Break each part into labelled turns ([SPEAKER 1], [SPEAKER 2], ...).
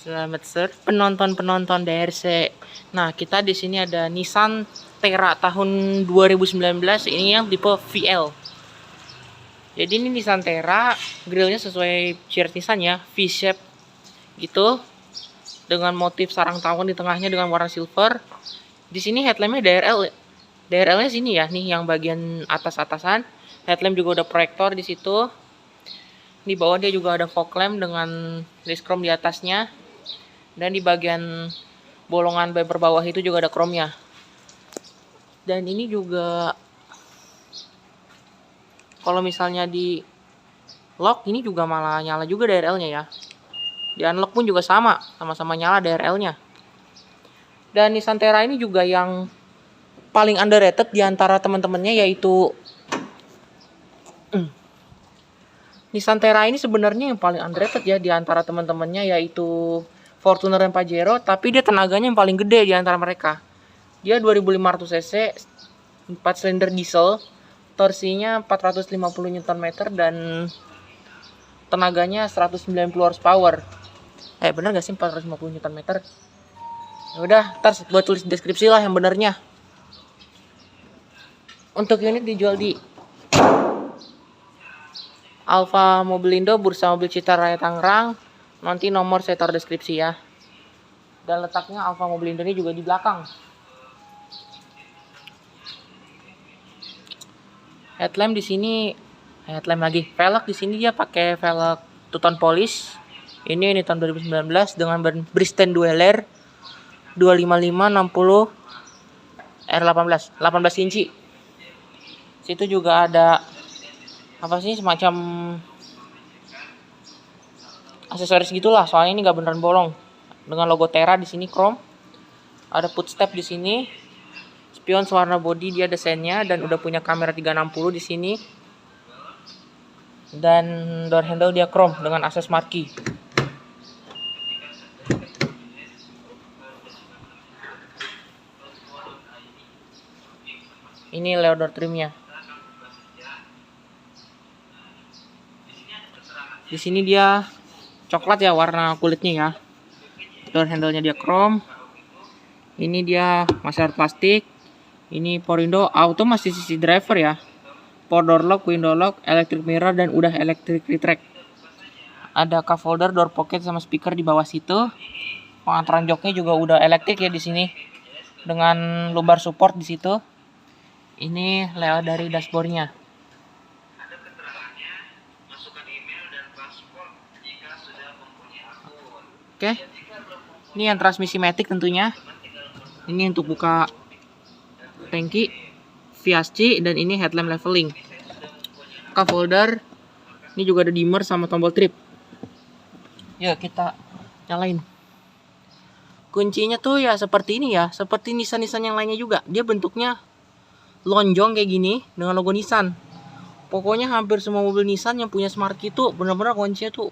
[SPEAKER 1] Selamat sore penonton-penonton DRC. Nah, kita di sini ada Nissan Terra tahun 2019. Ini yang tipe VL. Jadi ini Nissan Terra, grillnya sesuai ciri Nissan ya, V-shape gitu, dengan motif sarang tawon di tengahnya dengan warna silver. Di sini headlampnya DRL. DRL-nya sini ya, nih yang bagian atas-atasan. Headlamp juga udah proyektor di situ. Di bawah dia juga ada fog lamp dengan list chrome di atasnya. Dan di bagian bolongan bumper bawah itu juga ada chrome-nya. Dan ini juga kalau misalnya di lock ini juga malah nyala juga DRL-nya ya. Di unlock pun juga sama-sama nyala DRL-nya. Dan Nissan Terra ini juga yang paling underrated di antara teman-temannya, yaitu Nissan Terra ini sebenarnya yang paling underrated ya di antara teman-temannya, yaitu Fortuner dan Pajero, tapi dia tenaganya yang paling gede di antara mereka. Dia 2500 cc, 4 silinder diesel, torsinya 450 Nm dan tenaganya 190 horsepower. Bener gak sih 450 Nm? Ya udah, ntar buat tulis deskripsi lah yang benernya. Untuk unit dijual di Alfa Mobilindo, Bursa Mobil Citaraya Tangerang. Nanti nomor saya taruh deskripsi ya. Dan letaknya Alfa Mobilindo ini juga di belakang. Headlamp di sini, headlamp lagi. Velg di sini dia pakai velg two-tone polish. Ini tahun 2019 dengan Bristol Dweller 255/60 R18, 18 inci. Situ juga ada apa sih, semacam aksesoris gitulah, soalnya ini nggak beneran bolong. Dengan logo Terra di sini chrome. Ada footstep di sini. Spion warna body dia desainnya dan udah punya kamera 360 di sini. Dan door handle dia chrome dengan akses marquee. Ini leather trimnya. Di sini dia coklat ya warna kulitnya ya. Door handle-nya dia chrome. Ini dia masih plastik. Ini power window auto, masih sisi driver ya. Power door lock, window lock, electric mirror dan udah electric retract. Ada cup holder, door pocket sama speaker di bawah situ. Pengantaran joknya juga udah elektrik ya di sini dengan lumbar support di situ. Ini layout dari dashboardnya. Oke, ini yang transmisi matic tentunya. Ini untuk buka tangki, VSC, dan ini headlamp leveling. Cup holder, ini juga ada dimmer sama tombol trip. Ya, kita nyalain. Kuncinya tuh ya seperti ini ya, seperti Nissan-Nissan yang lainnya juga. Dia bentuknya lonjong kayak gini dengan logo Nissan. Pokoknya hampir semua mobil Nissan yang punya smart key tuh benar-benar kuncinya tuh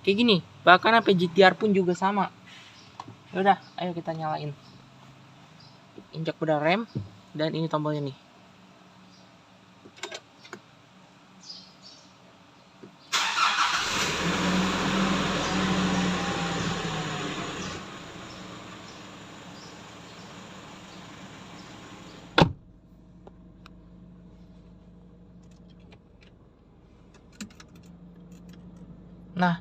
[SPEAKER 1] kayak gini. Bahkan sampai GTR pun juga sama. Yaudah, ayo kita nyalain. Injak pedal rem. Dan ini tombolnya nih. Nah,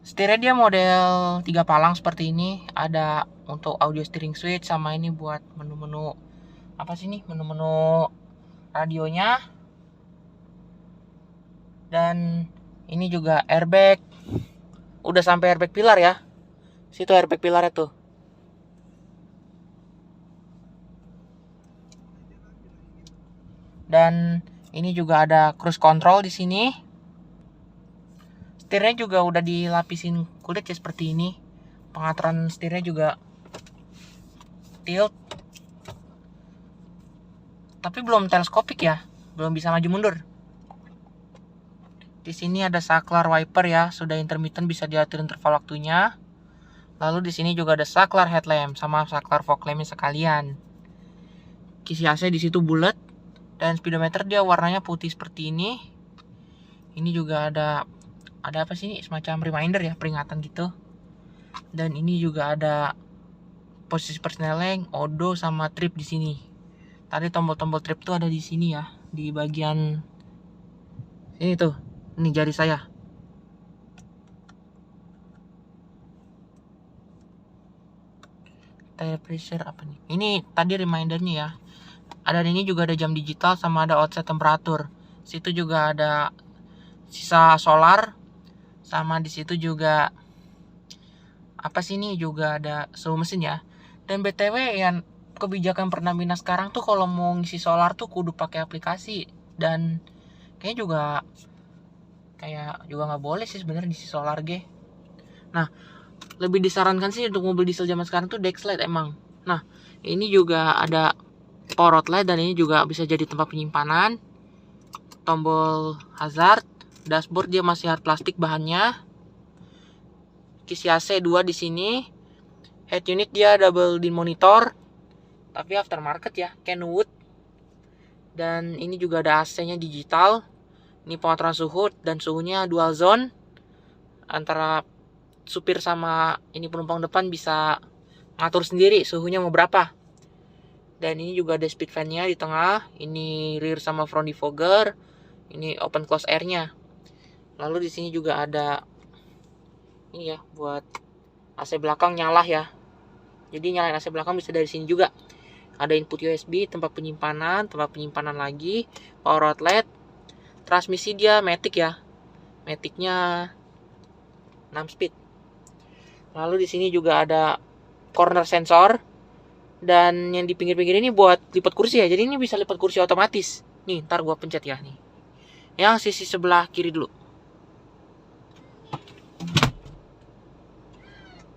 [SPEAKER 1] setirnya dia model 3 palang seperti ini. Ada untuk audio steering switch, sama ini buat menu-menu apa sih nih, menu-menu radionya. Dan ini juga airbag. Udah sampai airbag pilar ya. Situ airbag pilarnya tuh. Dan ini juga ada cruise control di sini. Setirnya juga udah dilapisin kulit ya seperti ini. Pengaturan setirnya juga tilt. Tapi belum teleskopik ya, belum bisa maju mundur. Di sini ada saklar wiper ya, sudah intermittent, bisa diatur interval waktunya. Lalu di sini juga ada saklar headlamp sama saklar fog lampnya sekalian. Kisi AC di situ bulat dan speedometer dia warnanya putih seperti ini. Ini juga ada apa sih ini, semacam reminder ya, peringatan gitu. Dan ini juga ada posisi persneling, odo sama trip di sini. Tadi tombol-tombol trip tuh ada di sini ya, di bagian ini tuh. Ini jari saya. Tire pressure apa nih? Ini tadi remindernya ya. Ada ini juga ada jam digital sama ada outset temperatur. Situ juga ada sisa solar sama di situ juga apa sih, ini juga ada suhu mesin ya. Dan BTW yang kebijakan Pertamina sekarang tuh kalau mau ngisi solar tuh kudu pakai aplikasi, dan kayaknya juga nggak boleh sih sebenarnya ngisi solar G. Nah, lebih disarankan sih untuk mobil diesel zaman sekarang tuh Dexlite emang. Nah, ini juga ada power outlet dan ini juga bisa jadi tempat penyimpanan. Tombol hazard, dashboard dia masih hard plastik bahannya. Kisi AC 2 di sini. Head unit dia double din monitor, tapi aftermarket ya, Kenwood. Dan ini juga ada AC-nya digital. Ini pengaturan suhu dan suhunya dual zone. Antara supir sama ini penumpang depan bisa ngatur sendiri suhunya mau berapa. Dan ini juga ada speed fan-nya di tengah. Ini rear sama front defogger. Ini open close air-nya. Lalu di sini juga ada ini ya, buat AC belakang nyala ya. Jadi nyalain AC belakang bisa dari sini juga. Ada input USB, tempat penyimpanan lagi, power outlet. Transmisi dia matic ya. Maticnya 6 speed. Lalu di sini juga ada corner sensor. Dan yang di pinggir-pinggir ini buat lipat kursi ya. Jadi ini bisa lipat kursi otomatis. Nih, ntar gua pencet ya nih. Yang sisi sebelah kiri dulu.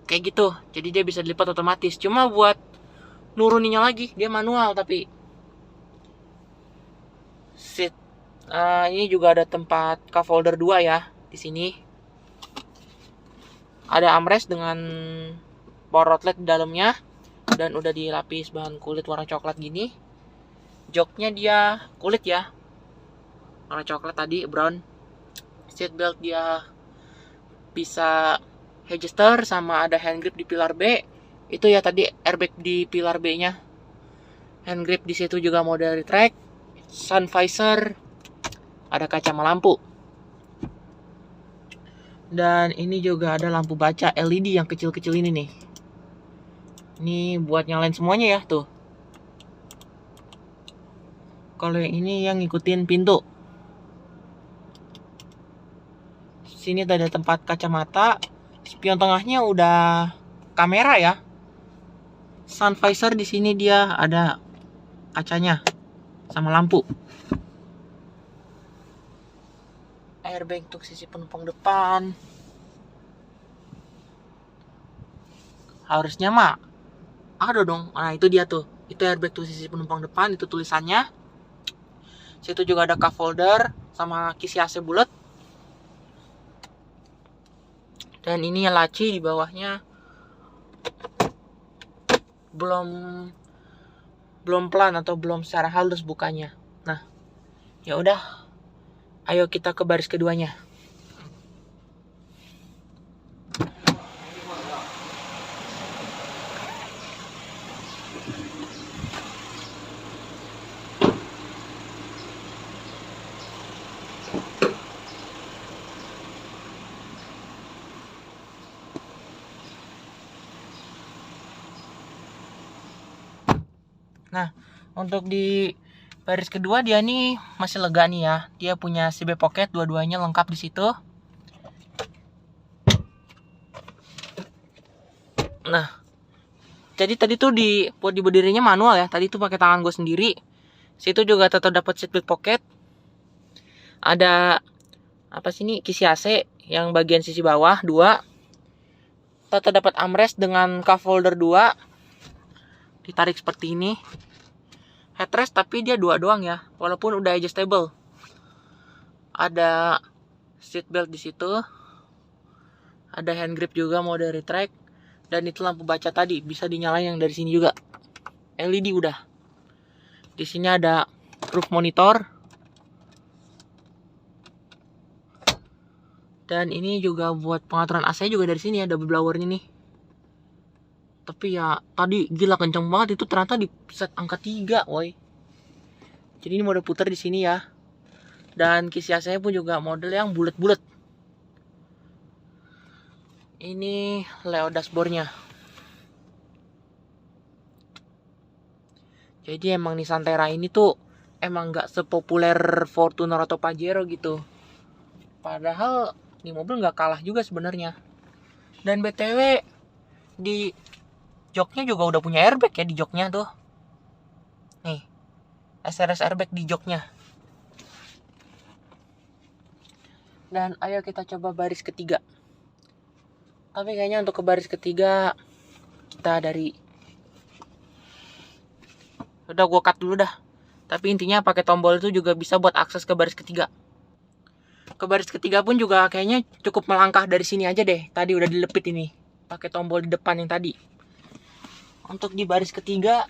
[SPEAKER 1] Kayak gitu. Jadi dia bisa dilipat otomatis. Cuma buat nuruninnya lagi dia manual tapi. Seat. Ini juga ada tempat cup holder 2 ya di sini. Ada armrest dengan power outlet di dalamnya. Dan udah dilapis bahan kulit warna coklat gini. Joknya dia kulit ya, warna coklat tadi, brown. Seat belt dia bisa adjuster sama ada hand grip di pilar B. Itu ya tadi airbag di pilar B nya. Hand grip di situ juga mode retract. Sun visor, ada kaca sama lampu. Dan ini juga ada lampu baca LED yang kecil-kecil ini nih. Ini buat nyalain semuanya ya tuh. Kalau yang ini yang ngikutin pintu. Sini ada tempat kacamata. Spion tengahnya udah kamera ya. Sun visor di sini dia ada kacanya sama lampu. Airbag untuk sisi penumpang depan. Harusnya mah ada dong. Nah, itu dia tuh. Itu airbag tuh sisi penumpang depan, itu tulisannya. Situ juga ada cup holder sama kisi AC bulat. Dan ini laci di bawahnya belum pelan atau belum secara halus bukanya. Nah, ya udah. Ayo kita ke baris keduanya. Nah, untuk di baris kedua dia nih masih lega nih ya. Dia punya CB pocket, dua-duanya lengkap di situ. Nah, jadi tadi tuh buat berdirinya manual ya. Tadi tuh pakai tangan gue sendiri. Situ juga tetap dapat seatbelt pocket. Ada apa sih ini, kisi AC yang bagian sisi bawah 2. Tetap dapat armrest dengan cup holder 2. Ditarik seperti ini. Headrest tapi dia 2 doang ya, walaupun udah adjustable. Ada seat belt di situ. Ada hand grip juga mode retract. Dan itu lampu baca tadi bisa dinyalain yang dari sini juga. LED udah. Di sini ada roof monitor. Dan ini juga buat pengaturan AC juga dari sini ya, double blower ini nih. Tapi ya tadi gila kenceng banget, itu ternyata di set angka 3, woi. Jadi ini mode putar di sini ya. Dan kisi AC-nya pun juga model yang bulat-bulat. Ini layout dashboardnya. Jadi emang Nissan Terra ini tuh emang nggak sepopuler Fortuner atau Pajero gitu. Padahal ini mobil nggak kalah juga sebenarnya. Dan BTW di joknya juga udah punya airbag ya di joknya tuh. Nih, SRS airbag di joknya. Dan ayo kita coba baris ketiga. Tapi kayaknya untuk ke baris ketiga kita udah gua cut dulu dah. Tapi intinya pakai tombol itu juga bisa buat akses ke baris ketiga. Ke baris ketiga pun juga kayaknya cukup melangkah dari sini aja deh. Tadi udah dilepit ini pakai tombol di depan yang tadi. Untuk di baris ketiga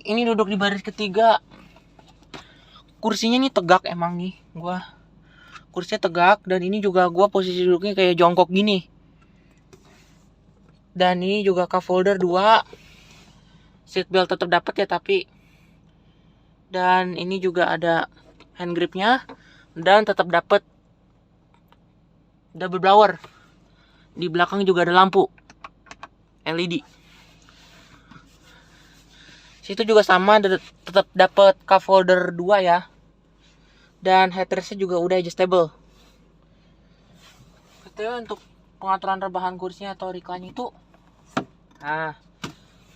[SPEAKER 1] ini duduk di baris ketiga, kursinya nih tegak emang nih gua. Kursinya tegak dan ini juga gua posisi duduknya kayak jongkok gini. Dan ini juga cup holder 2. Seat belt tetap dapat ya tapi. Dan ini juga ada hand gripnya dan tetap dapat double blower. Di belakang juga ada lampu LED. Situ juga sama, tetap dapat cup holder 2 ya. Dan headrestnya juga udah adjustable. Betul, untuk pengaturan rebahan kursinya atau recline itu, nah,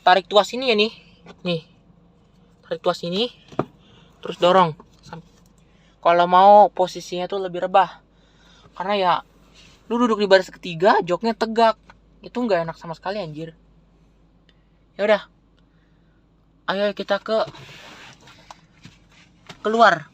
[SPEAKER 1] tarik tuas ini ya nih, tarik tuas ini, terus dorong. Kalau mau posisinya tuh lebih rebah, karena ya, lu duduk di baris ketiga, joknya tegak, itu nggak enak sama sekali anjir. Ya udah, ayo kita keluar.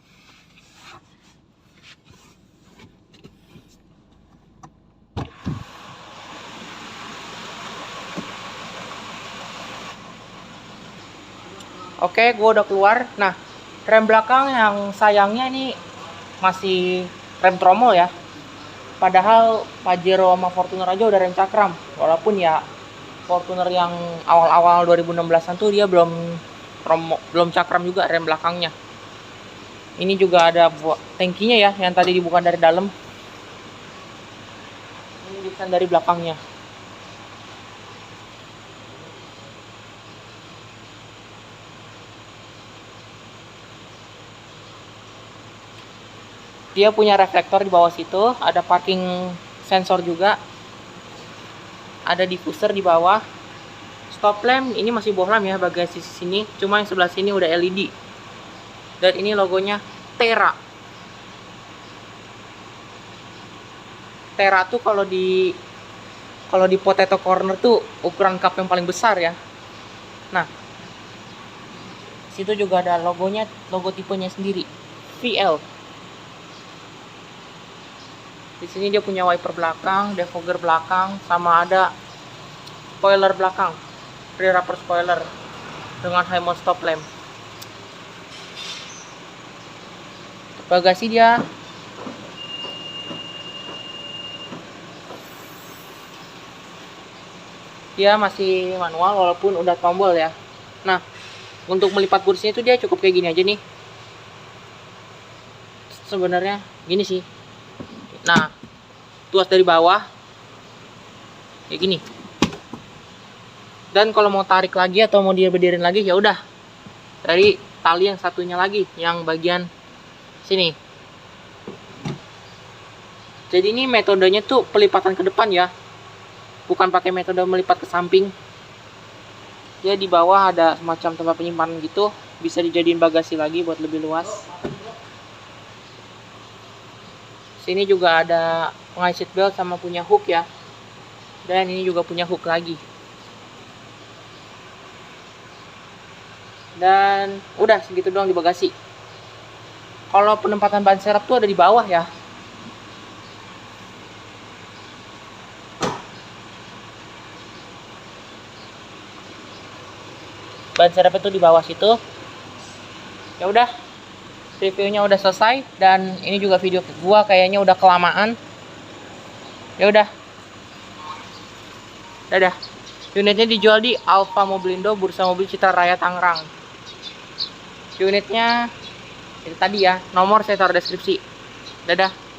[SPEAKER 1] Oke, gue udah keluar. Nah, rem belakang yang sayangnya ini masih rem tromol ya. Padahal Pajero sama Fortuner aja udah rem cakram. Walaupun ya Fortuner yang awal-awal 2016-an tuh dia belum cakram juga rem belakangnya. Ini juga ada tangkinya ya, yang tadi dibuka dari dalam. Ini desain dari belakangnya. Dia punya reflektor di bawah situ, ada parking sensor juga, ada diffuser di bawah. Stop lamp ini masih bohlam ya bagian sisi sini, cuma yang sebelah sini udah LED. Dan ini logonya Terra. Terra tuh kalau di Potato Corner tuh ukuran cup yang paling besar ya. Nah, situ juga ada logonya, logo tipenya sendiri, VL. Di sini dia punya wiper belakang, defogger belakang, sama ada spoiler belakang, rear upper spoiler dengan high mount stop lamp. Bagasi dia masih manual walaupun udah tombol ya. Nah, untuk melipat kursinya itu dia cukup kayak gini aja nih. Sebenarnya gini sih. Nah, tuas dari bawah kayak gini. Dan kalau mau tarik lagi atau mau dia berdiriin lagi ya udah dari tali yang satunya lagi yang bagian sini. Jadi ini metodenya tuh pelipatan ke depan ya, bukan pakai metode melipat ke samping. Dia di bawah ada semacam tempat penyimpanan gitu, bisa dijadiin bagasi lagi buat lebih luas. Sini juga ada pengais seat belt sama punya hook ya. Dan ini juga punya hook lagi. Dan udah segitu doang di bagasi. Kalau penempatan ban serep tuh ada di bawah ya. Ban serep itu di bawah situ. Ya udah. Reviewnya udah selesai dan ini juga video gua kayaknya udah kelamaan. Ya udah. Dadah. Unitnya dijual di Alfa Mobilindo, Bursa Mobil Citra Raya Tangerang. Unitnya itu tadi ya, nomor saya taruh deskripsi. Dadah.